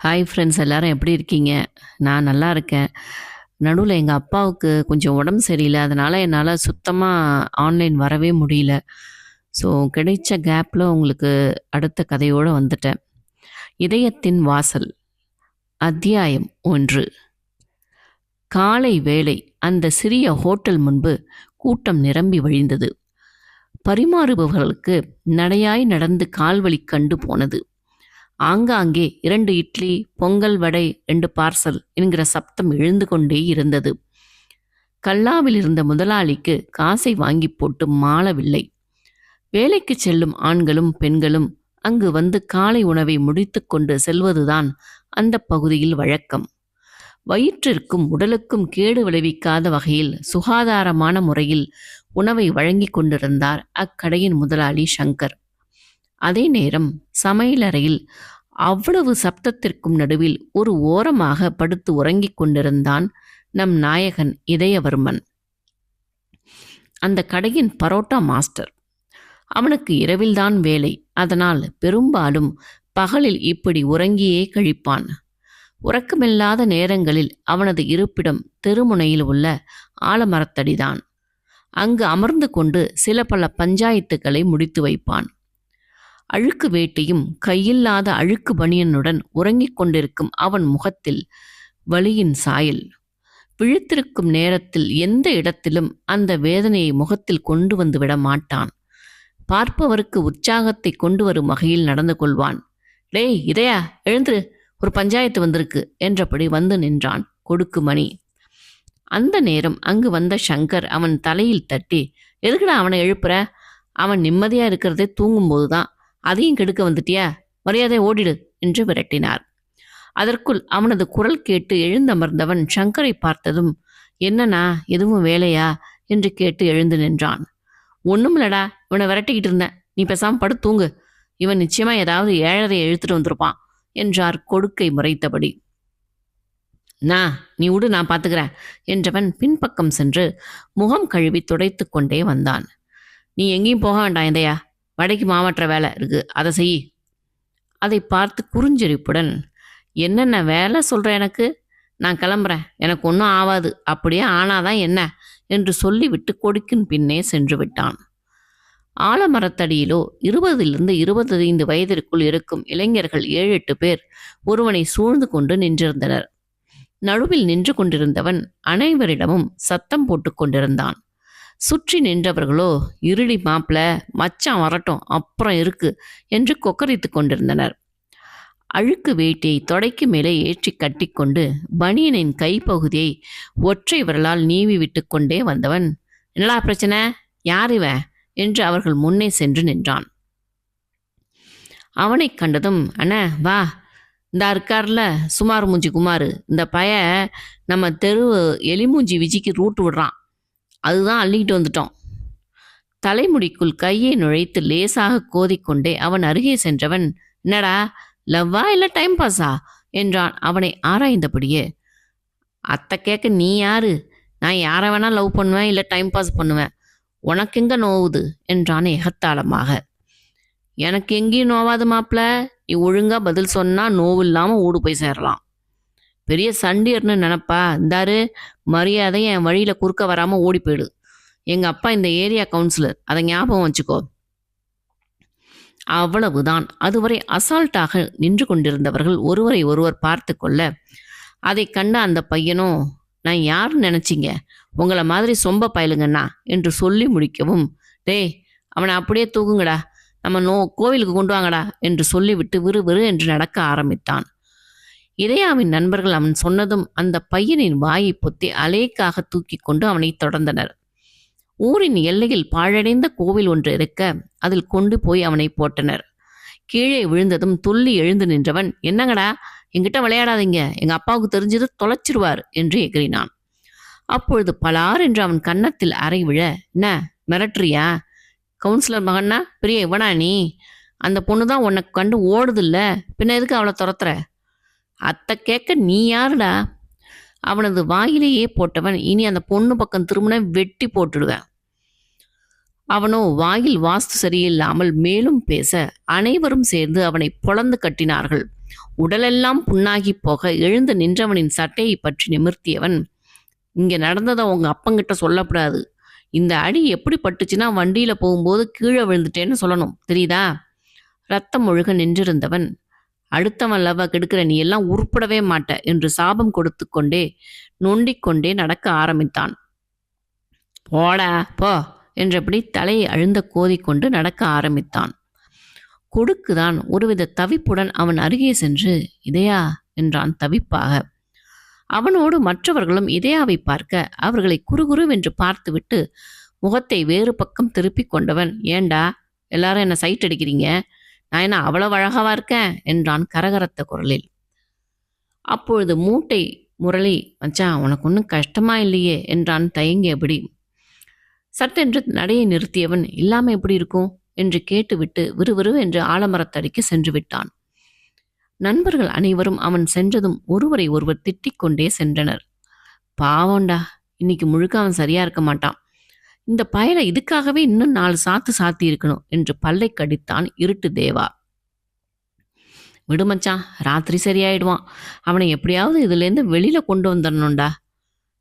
Hi friends, எல்லாரும் எப்படி இருக்கீங்க? நான் நல்லா இருக்கேன். நடுவுல எங்க அப்பாவுக்கு கொஞ்சம் உடம்பு சரியில்ல. அதனால என்னால சுத்தமா ஆன்லைன் வரவே முடியல. ஸோ கிடைச்ச கேப்ல உங்களுக்கு அடுத்த கதையோட வந்துட்டேன். இதயத்தின் வாசல் அத்தியாயம் 1. காலை வேளை அந்த சிறிய ஹோட்டல் முன்பு கூட்டம் நிரம்பி வழிந்தது. பரிமாறுபவர்களுக்கு நடையாய் நடந்து கால்வலி கண்டு போனது. ஆங்காங்கே 2 இட்லி, பொங்கல், வடை, 2 பார்சல் என்கிற சப்தம் எழுந்து கொண்டே இருந்தது. கல்லாவில் இருந்த முதலாளிக்கு காசை வாங்கி போட்டு மாளவில்லை. வேலைக்கு செல்லும் ஆண்களும் பெண்களும் அங்கு வந்து காலை உணவை முடித்து கொண்டு செல்வதுதான் அந்த பகுதியில் வழக்கம். வயிற்றிற்கும் உடலுக்கும் கேடு விளைவிக்காத வகையில் சுகாதாரமான முறையில் உணவை வழங்கி கொண்டிருந்தார் அக்கடையின் முதலாளி சங்கர். அதே நேரம் சமையலறையில் அவ்வளவு சப்தத்திற்கும் நடுவில் ஒரு ஓரமாக படுத்து உறங்கிக் கொண்டிருந்தான் நம் நாயகன் இதயவர்மன். அந்த கடையின் பரோட்டா மாஸ்டர். அவனுக்கு இரவில்தான் வேலை. அதனால் பெரும்பாலும் பகலில் இப்படி உறங்கியே கழிப்பான். உறக்கமில்லாத நேரங்களில் அவனது இருப்பிடம் தெருமுனையில் உள்ள ஆலமரத்தடிதான். அங்கு அமர்ந்து கொண்டு சில பல பஞ்சாயத்துக்களை முடித்து வைப்பான். அழுக்கு வேட்டியும் கையில்லாத அழுக்கு பனியனுடன் உறங்கிக் கொண்டிருக்கும் அவன் முகத்தில் வலியின் சாயல். விழித்திருக்கும் நேரத்தில் எந்த இடத்திலும் அந்த வேதனையை முகத்தில் கொண்டு வந்து விட மாட்டான். பார்ப்பவருக்கு உற்சாகத்தை கொண்டு வரும் வகையில் நடந்து கொள்வான். டேய் இதயா, எழுந்துரு, ஒரு பஞ்சாயத்து வந்திருக்கு என்றபடி வந்து நின்றான் கொடுக்குமணி. அந்த நேரம் அங்கு வந்த சங்கர் அவன் தலையில் தட்டி, எதுக்குடா அவனை எழுப்புற? அவன் நிம்மதியா இருக்கிறதே தூங்கும்போதுதான், அதையும் கெடுக்க வந்துட்டியா? மரியாதை ஓடிடு என்று விரட்டினார். அதற்குள் அவனது குரல் கேட்டு எழுந்தமர்ந்தவன் சங்கரை பார்த்ததும், என்னண்ணா, எதுவும் வேலையா என்று கேட்டு எழுந்து நின்றான். ஒண்ணுமில்லடா, இவனை விரட்டிக்கிட்டு இருந்தேன், நீ பேசாம படு தூங்கு. இவன் நிச்சயமா ஏதாவது ஏழரை இழுத்துட்டு வந்திருப்பான் என்றார் கொடுக்கை முறைத்தபடி. நீ விடு, நான் பார்த்துக்கிறேன் என்றவன் பின்பக்கம் சென்று முகம் கழுவி துடைத்து கொண்டே வந்தான். நீ எங்கேயும் போக வேண்டாம் இதையா, வடைக்கு மாவற்ற வேலை இருக்கு, அதை செய். அதை பார்த்து குறிஞ்சிரிப்புடன், என்னென்ன வேலை சொல்ற எனக்கு? நான் கிளம்புறேன், எனக்கு ஒன்றும் ஆகாது, அப்படியே ஆனாதான் என்ன என்று சொல்லிவிட்டு கொடுக்கின் பின்னே சென்று விட்டான். ஆலமரத்தடியிலோ 20 to 25 வயதிற்குள் இருக்கும் இளைஞர்கள் 7-8 பேர் ஒருவனை சூழ்ந்து கொண்டு நின்றிருந்தனர். நடுவில் நின்று கொண்டிருந்தவன் அனைவரிடமும் சத்தம் போட்டு கொண்டிருந்தான். சுற்றி நின்றவர்களோ, இருடி மாப்பிள, மச்சான் வரட்டும், அப்புறம் இருக்கு என்று கொக்கரித்து கொண்டிருந்தனர். அழுக்கு வேட்டியை தொடைக்கு மேலே ஏற்றி கட்டிக்கொண்டு பனியனின் கைப்பகுதியை ஒற்றை விரலால் நீவி விட்டு கொண்டே வந்தவன், என்னடா பிரச்சனை, யார் இவன் என்று அவர்கள் முன்னே சென்று நின்றான். அவனை கண்டதும், அண்ணா வா, இந்த இருக்கார்ல சுமார் மூஞ்சி குமார், இந்த பய நம்ம தெரு எலிமூஞ்சி விஜிக்கு ரூட்டு விடுறான், அதுதான் அள்ளிக்கிட்டு வந்துட்டோம். தலைமுடிக்குள் கையை நுழைத்து லேசாக கோதிக்கொண்டே அவன் அருகே சென்றவன், என்னடா லவ்வா இல்லை டைம் பாஸா என்றான் அவனை ஆராய்ந்தபடியே. அத்தை கேட்க நீ யாரு? நான் யாரை வேணா லவ் பண்ணுவேன், இல்லை டைம் பாஸ் பண்ணுவேன், உனக்கு எங்க நோவுது என்றான் எகத்தாளமாக. எனக்கு எங்கேயும் நோவாது மாப்பிள, நீ ஒழுங்கா பதில் சொன்னா நோவு இல்லாமல் ஓடு போய் சேரலாம். பெரிய சண்டியர்னு நினப்பா? இந்தாரு, மரியாதை என் வழியில குறுக்க வராம ஓடி போயிடு. எங்க அப்பா இந்த ஏரியா கவுன்சிலர், அதை ஞாபகம் வச்சுக்கோ. அவ்வளவுதான். அதுவரை அசால்ட்டாக நின்று கொண்டிருந்தவர்கள் ஒருவரை ஒருவர் பார்த்து கொள்ள, அதை கண்ட அந்த பையனும், நான் யாருன்னு நினைச்சிங்க, உங்களை மாதிரி சொம்ப பயலுங்கண்ணா என்று சொல்லி முடிக்கவும், டேய் அவனை அப்படியே தூக்குங்கடா, நம்ம கோவிலுக்கு கொண்டு வாங்கடா என்று சொல்லிவிட்டு விறுவிறு என்று நடக்க ஆரம்பித்தான். இதயாவின் நண்பர்கள் அவன் சொன்னதும் அந்த பையனின் வாயை பொத்தி அலேக்காக தூக்கி கொண்டு அவனை தொடர்ந்தனர். ஊரின் எல்லையில் பாழடைந்த கோவில் ஒன்று இருக்க அதில் கொண்டு போய் அவனை போட்டனர். கீழே விழுந்ததும் துள்ளி எழுந்து நின்றவன், என்னங்கடா, என்கிட்ட விளையாடாதீங்க, எங்க அப்பாவுக்கு தெரிஞ்சது தொலைச்சிருவார் என்று எகிறினான். அப்பொழுது பலார் என்று அவன் கன்னத்தில் அறை விழ, என்ன மிரட்டுறியா? கவுன்சிலர் மகன்னா பெரிய இவனா நீ? அந்த பொண்ணு தான் உனக்கு கண்டு ஓடுதில்ல, பின்ன எதுக்கு அவளை துரத்துற? அத்தை கேட்க நீ யாருடா? அவனது வாயிலேயே போட்டவன், இனி அந்த பொண்ணு பக்கம் திரும்பின வெட்டி போட்டுடுவேன். அவனோ வாயில் வாஸ்து சரியில்லாமல் மேலும் பேச அனைவரும் சேர்ந்து அவனை பொளந்து கட்டினார்கள். உடலெல்லாம் புண்ணாகி போக எழுந்து நின்றவனின் சட்டையை பற்றி நிமிர்த்தியவன், இங்க நடந்ததை உங்க அப்பங்கிட்ட சொல்லக்கூடாது. இந்த அடி எப்படி பட்டுச்சுன்னா வண்டியில போகும்போது கீழே விழுந்துட்டேன்னு சொல்லணும், தெரியுதா? ரத்தம் ஒழுக நின்றிருந்தவன், அடுத்தவன் லவ்வ கெடுக்கிற நீ எல்லாம் உருப்படவே மாட்ட என்று சாபம் கொடுத்து கொண்டே நொண்டிக்கொண்டே நடக்க ஆரம்பித்தான். போடா போ என்றபடி தலையை அழுந்த கோதிக்கொண்டு நடக்க ஆரம்பித்தான். கொடுக்குதான் ஒருவித தவிப்புடன் அவன் அருகே சென்று, இதயா என்றான் தவிப்பாக. அவனோடு மற்றவர்களும் இதயாவை பார்க்க அவர்களை குறுகுறுவென்று பார்த்துவிட்டு முகத்தை வேறு பக்கம் திருப்பி கொண்டவன், ஏண்டா எல்லாரும் என்ன சைட் அடிக்கிறீங்க? நான் என்ன அவ்வளவு அழகாவா இருக்கேன் என்றான் கரகரத்த குரலில். அப்பொழுது மூட்டை முரளி, மச்சான் உனக்கு ஒன்றும் கஷ்டமா இல்லையே என்றான் தயங்கியபடி. சட்டென்று நடையை நிறுத்தியவன், இல்லாம எப்படி இருக்கும் என்று கேட்டுவிட்டு விறுவிறு என்று ஆலமரத்தடிக்கு சென்று விட்டான். நண்பர்கள் அனைவரும் அவன் சென்றதும் ஒருவரை ஒருவர் திட்டிக் கொண்டே சென்றனர். பாவண்டா, இன்னைக்கு முழுக்க அவன் சரியா இருக்க மாட்டான். இந்த பயலை இதுக்காகவே இன்னும் 4 சாத்து சாத்தி இருக்கணும் என்று பல்லை கடித்தான் இருட்டு தேவா. விடுமச்சான், ராத்திரி சரியாயிடுவான். அவனை எப்படியாவது இதுலேருந்து வெளியில கொண்டு வந்துடணும்டா.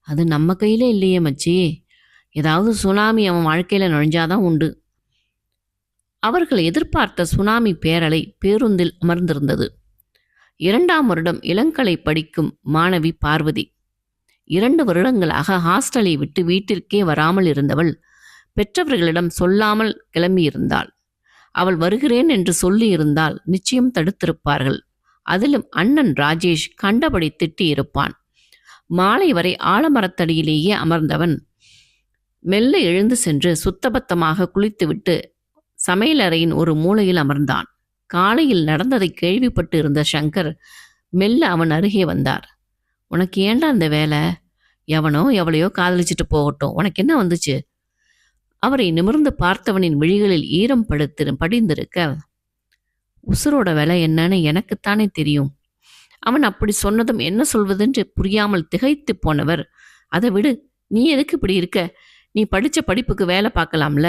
அது நம்ம கையில இல்லையே மச்சி. ஏதாவது சுனாமி அவன் வாழ்க்கையில நுழைஞ்சாதான் உண்டு. அவர்கள் எதிர்பார்த்த சுனாமி பேரலை பேருந்தில் அமர்ந்திருந்தது. 2ஆம் வருடம் இளங்கலை படிக்கும் மாணவி பார்வதி. 2 வருடங்களாக ஹாஸ்டலை விட்டு வீட்டிற்கே வராமல் இருந்தவள் பெற்றவர்களிடம் சொல்லாமல் கிளம்பியிருந்தாள். அவள் வருகிறேன் என்று சொல்லியிருந்தால் நிச்சயம் தடுத்திருப்பார்கள். அதிலும் அண்ணன் ராஜேஷ் கண்டபடி திட்டி இருப்பான். மாலை வரை ஆலமரத்தடியிலேயே அமர்ந்தவன் மெல்ல எழுந்து சென்று சுத்தபத்தமாக குளித்துவிட்டு சமையலறையின் ஒரு மூலையில் அமர்ந்தான். காலையில் நடந்ததை கேள்விப்பட்டு இருந்த சங்கர் மெல்ல அவன் அருகே வந்தார். உனக்கு ஏண்டா அந்த வேலை? எவனோ எவளையோ காதலிச்சுட்டு போகட்டும், உனக்கு என்ன வந்துச்சு? அவரை நிமிர்ந்து பார்த்தவனின் விழிகளில் ஈரம் படிந்திருக்க, உசுரோட விலை என்னன்னு எனக்குத்தானே தெரியும். அவன் அப்படி சொன்னதும் என்ன சொல்வதென்று புரியாமல் திகைத்து போனவர், அதை விடு, நீ எதுக்கு இப்படி இருக்க? நீ படித்த படிப்புக்கு வேலை பார்க்கலாம்ல.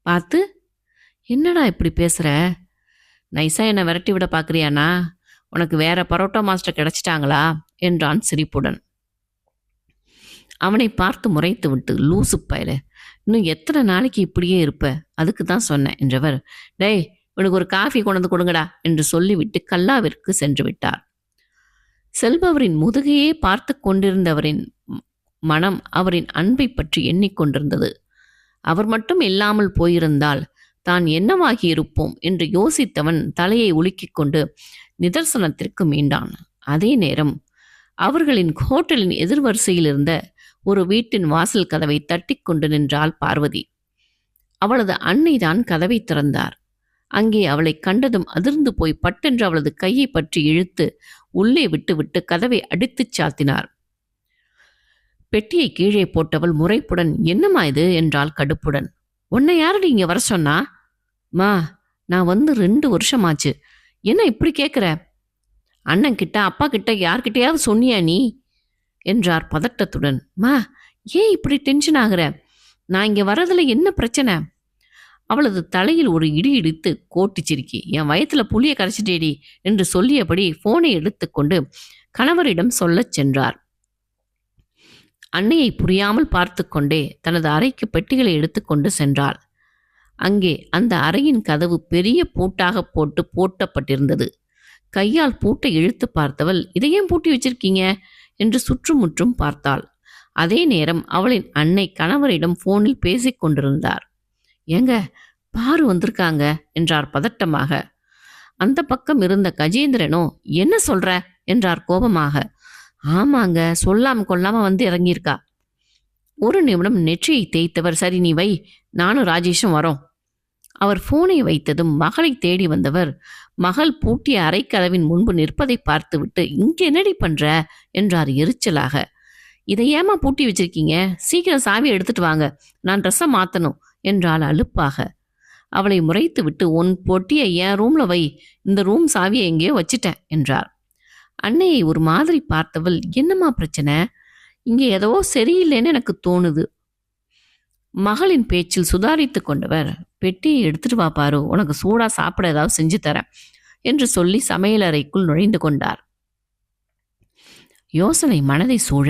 பார்த்து என்னடா இப்படி பேசுகிற? நைஸா என்னை விரட்டி விட பார்க்குறியாண்ணா? உனக்கு வேற பரோட்டா மாஸ்டர் கிடைச்சிட்டாங்களா என்றான் சிரிப்புடன். அவனை பார்த்து முறைத்து விட்டு, லூசு பயல, இன்னும் எத்தனை நாளைக்கு இப்படியே இருப்ப? அதுக்கு தான் சொன்னேன் என்றவர், டேய் இவனுக்கு ஒரு காஃபி கொண்டு கொடுங்கடா என்று சொல்லிவிட்டு கல்லாவிற்கு சென்று விட்டார். செல்பவரின் முதுகையே பார்த்து கொண்டிருந்தவரின் மனம் அவரின் அன்பை பற்றி எண்ணிக்கொண்டிருந்தது. அவர் மட்டும் இல்லாமல் போயிருந்தால் தான் என்னவாகி இருப்போம் என்று யோசித்தவன் தலையை உலுக்கிக் கொண்டு நிதர்சனத்திற்கு மீண்டான். அதே நேரம் அவர்களின் ஹோட்டலின் எதிர்வரிசையில் இருந்த ஒரு வீட்டின் வாசல் கதவை தட்டி கொண்டு நின்றாள் பார்வதி. அவளது அன்னைதான் கதவை திறந்தார். அங்கே அவளை கண்டதும் அதிர்ந்து போய் பட்டென்று அவளது கையை பற்றி இழுத்து உள்ளே விட்டுவிட்டு கதவை அடித்துச் சாத்தினார். பெட்டியை கீழே போட்டவள் முறைப்புடன், என்னம்மா இது என்றாள் கடுப்புடன். உன்னை யாரடி இங்க வர சொன்னா? மா, நான் வந்து 2 வருஷமாச்சு. என்ன இப்படி கேட்குற? அண்ணன் கிட்ட அப்பா கிட்ட யார்கிட்டயாவது சொன்னியா நீ என்றார் பதட்டத்துடன். மா, ஏன் இப்படி டென்ஷன் ஆகுற? நான் இங்க வர்றதுல என்ன பிரச்சனை? அவளது தலையில் ஒரு இடி இடித்து கோட்டிச்சிருக்கி, என் வயத்துல புளிய கரைச்சிட்டேடி என்று சொல்லியபடி போனை எடுத்துக்கொண்டு கணவரிடம் சொல்லச் சென்றார். அன்னையை புரியாமல் பார்த்து கொண்டே தனது அறைக்கு பெட்டிகளை எடுத்துக்கொண்டு சென்றாள். அங்கே அந்த அறையின் கதவு பெரிய பூட்டாக போட்டு பூட்டப்பட்டிருந்தது. கையால் பூட்டை இழுத்து பார்த்தவள், இதையும் பூட்டி வச்சிருக்கீங்க என்று சுற்றுமுற்றும் பார்த்தாள். அதே நேரம் அவளின் அன்னை கணவரிடம் போனில் பேசிக் கொண்டிருந்தார். ஏங்க பாரு வந்திருக்காங்க என்றார் பதட்டமாக. அந்த பக்கம் இருந்த கஜேந்திரனோ, என்ன சொல்ற என்றார் கோபமாக. ஆமாங்க, சொல்லாம கொள்ளாம வந்து இறங்கியிருக்கா. ஒரு நிமிடம் நெற்றியை தேய்த்தவர், சரி நீ வை, நானும் ராஜேஷும் வரோம். அவர் போனை வைத்ததும் மகளை தேடி வந்தவர் மகள் பூட்டிய அறைக்கதவின் முன்பு நிற்பதை பார்த்துவிட்டு, இங்க என்னடி பண்ற என்றார் எரிச்சலாக. இதை ஏமா பூட்டி வச்சிருக்கீங்க? சீக்கிரம் சாவியை எடுத்துட்டு வாங்க, நான் ட்ரெஸ்ஸை மாத்தணும் என்றாள் அலுப்பாக. அவளை முறைத்து விட்டு, உன் பொட்டியை என் ரூம்ல வை, இந்த ரூம் சாவியை எங்கேயோ வச்சிட்டேன் என்றார். அன்னையை ஒரு மாதிரி பார்த்தவள், என்னம்மா பிரச்சனை? இங்கே ஏதோ சரியில்லைன்னு எனக்கு தோணுது. மகளின் பேச்சில் சுதாரித்து கொண்டவர், பெட்டியை எடுத்துட்டு வா பாரு, உனக்கு சூடா சாப்பிட ஏதாவது செஞ்சு தரேன். என்று சொல்லி சமையலறைக்குள் நுழைந்து கொண்டார். யோசனை மனதை சூழ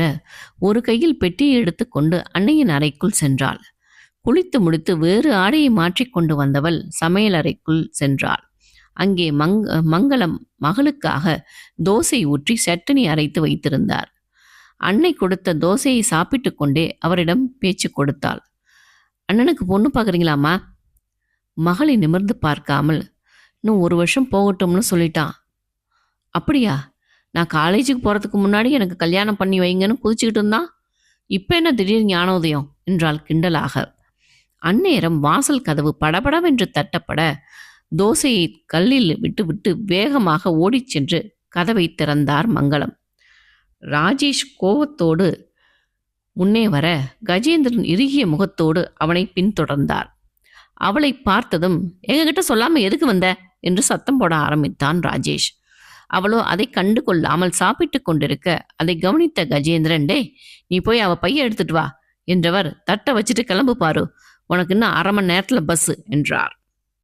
ஒரு கையில் பெட்டியை எடுத்துக்கொண்டு அன்னையின் அறைக்குள் சென்றாள். குளித்து முடித்து வேறு ஆடையை மாற்றிக்கொண்டு வந்தவள் சமையலறைக்குள் சென்றாள். அங்கே மங்களம் மகளுக்காக தோசை ஊற்றி சட்டனி அரைத்து வைத்திருந்தார். அன்னை கொடுத்த தோசையை சாப்பிட்டு கொண்டே அவரிடம் பேச்சு கொடுத்தாள். அண்ணனுக்கு பொண்ணு பார்க்குறீங்களாம்மா? மகளை நிமிர்ந்து பார்க்காமல், இன்னும் 1 வருஷம் போகட்டும்னு சொல்லிட்டான். அப்படியா? நான் காலேஜுக்கு போகிறதுக்கு முன்னாடி எனக்கு கல்யாணம் பண்ணி வைங்கன்னு குதிச்சுக்கிட்டு இருந்தான். இப்போ என்ன திடீர் ஞானோதயம் என்றாள் கிண்டலாக. அந்நேரம் வாசல் கதவு படபடவென்று தட்டப்பட தோசையை கல்லில் விட்டுவிட்டு வேகமாக ஓடிச் சென்று கதவை திறந்தார் மங்களம். ராஜேஷ் கோபத்தோடு முன்னே வர கஜேந்திரன் இறுகிய முகத்தோடு அவனை பின்தொடர்ந்தார். அவளை பார்த்ததும், எங்ககிட்ட சொல்லாம எதுக்கு வந்த என்று சத்தம் போட ஆரம்பித்தான் ராஜேஷ். அவளோ அதை கண்டு கொள்ளாமல் சாப்பிட்டு கொண்டிருக்க அதை கவனித்த கஜேந்திரன், டே நீ போய் அவ பைய எடுத்துட்டு வா என்றவர், தட்டை வச்சுட்டு கிளம்பு பாரு, உனக்கு இன்னும் 1/2 மணி நேரத்தில் பஸ் என்றார்.